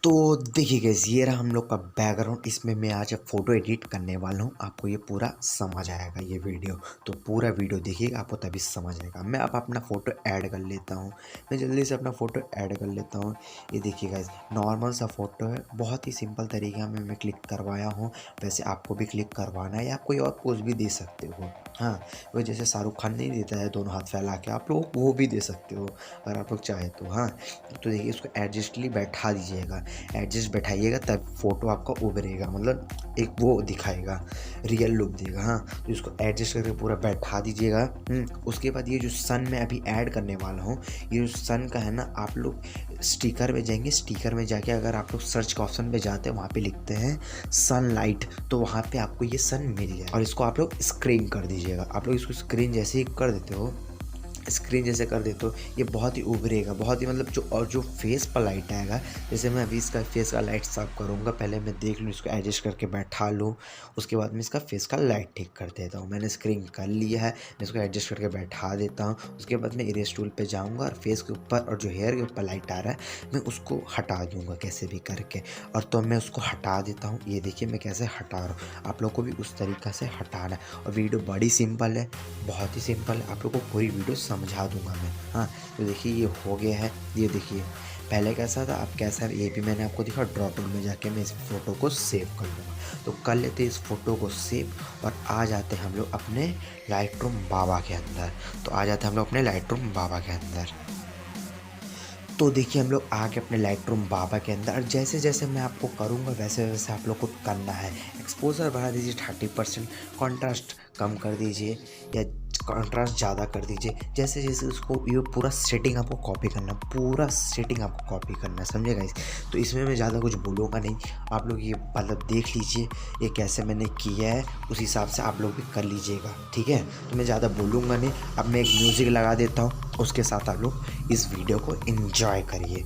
तो देखिए गाइस, ये रहा हम लोग का बैकग्राउंड। इसमें मैं आज फ़ोटो एडिट करने वाला हूँ। आपको ये पूरा समझ आएगा ये वीडियो, तो पूरा वीडियो देखिएगा, आपको तभी समझ आएगा। मैं अब अपना फ़ोटो ऐड कर लेता हूँ। मैं जल्दी से अपना फ़ोटो ऐड कर लेता हूँ। ये देखिए गाइस, नॉर्मल सा फ़ोटो है, बहुत ही सिंपल तरीका में मैं क्लिक करवाया हूँ। वैसे आपको भी क्लिक करवाना है या कोई और पोज भी दे सकते हो। हाँ, वो जैसे शाहरुख खान नहीं देता है दोनों हाथ फैला के, आप लोग वो भी दे सकते हो अगर आप लोग चाहे तो। हाँ, तो देखिए इसको एडजस्टली बैठा दीजिएगा। एडजस्ट बैठाइएगा तब फ़ोटो आपका उभरेगा, मतलब एक वो दिखाएगा, रियल लुक देगा। हाँ, तो इसको एडजस्ट करके पूरा बैठा दीजिएगा। उसके बाद ये जो सन मैं अभी ऐड करने वाला हूँ, ये जो सन का है ना, आप लोग स्टिकर में जाएंगे। स्टिकर में जाके अगर आप लोग सर्च के ऑप्शन पे जाते हैं, वहाँ पे लिखते हैं सनलाइट, तो वहाँ पे आपको ये सन मिल जाए। और इसको आप लोग स्क्रीन कर दीजिएगा। आप लोग इसको स्क्रीन जैसे ही कर देते हो, स्क्रीन जैसे कर दे तो ये बहुत ही उभरेगा, बहुत ही मतलब जो फेस पर लाइट आएगा। जैसे मैं अभी इसका फेस का लाइट साफ करूँगा, पहले मैं देख लूँ, इसको एडजस्ट करके बैठा लूँ। उसके बाद मैं इसका फेस का लाइट ठीक कर देता हूँ। मैंने स्क्रीन कर लिया है, मैं इसको एडजस्ट करके बैठा देता हूँ। उसके बाद मैं इरेज टूल पे जाऊँगा और फेस के ऊपर और जो हेयर के ऊपर लाइट आ रहा है, मैं उसको हटा दूँगा कैसे भी करके। और तो मैं उसको हटा देता हूँ। ये देखिए मैं कैसे हटा रहा हूँ, आप लोग को भी उस तरीक़ा से हटाना है। और वीडियो बड़ी सिंपल है, बहुत ही सिंपल है, आप लोग को पूरी वीडियो समझा दूंगा मैं। हाँ, तो देखिए ये हो गया है। ये देखिए पहले कैसा था, अब कैसा है, ये भी मैंने आपको दिखा। ड्रॉ टूल में जाके मैं इस फ़ोटो को सेव कर लूँगा। तो कर लेते इस फ़ोटो को सेव और आ जाते हम लोग अपने लाइट रूम बाबा के अंदर। तो आ जाते हम लोग अपने लाइट रूम बाबा के अंदर। तो देखिए हम लोग आ गए अपने लाइट रूम बाबा के अंदर। और जैसे जैसे मैं आपको करूँगा वैसे वैसे आप लोग को करना है। एक्सपोजर बढ़ा दीजिए 30%, कॉन्ट्रास्ट कम कर दीजिए या कॉन्ट्रास्ट ज़्यादा कर दीजिए। जैसे जैसे उसको ये पूरा सेटिंग आपको कॉपी करना, पूरा सेटिंग आपको कॉपी करना है, समझे गाइस। तो इसमें मैं ज़्यादा कुछ बोलूँगा नहीं, आप लोग ये मतलब देख लीजिए ये कैसे मैंने किया है, उस हिसाब से आप लोग भी कर लीजिएगा, ठीक है। तो मैं ज़्यादा बोलूँगा नहीं। अब मैं एक म्यूज़िक लगा देता हूँ, उसके साथ आप लोग इस वीडियो को एंजॉय करिए।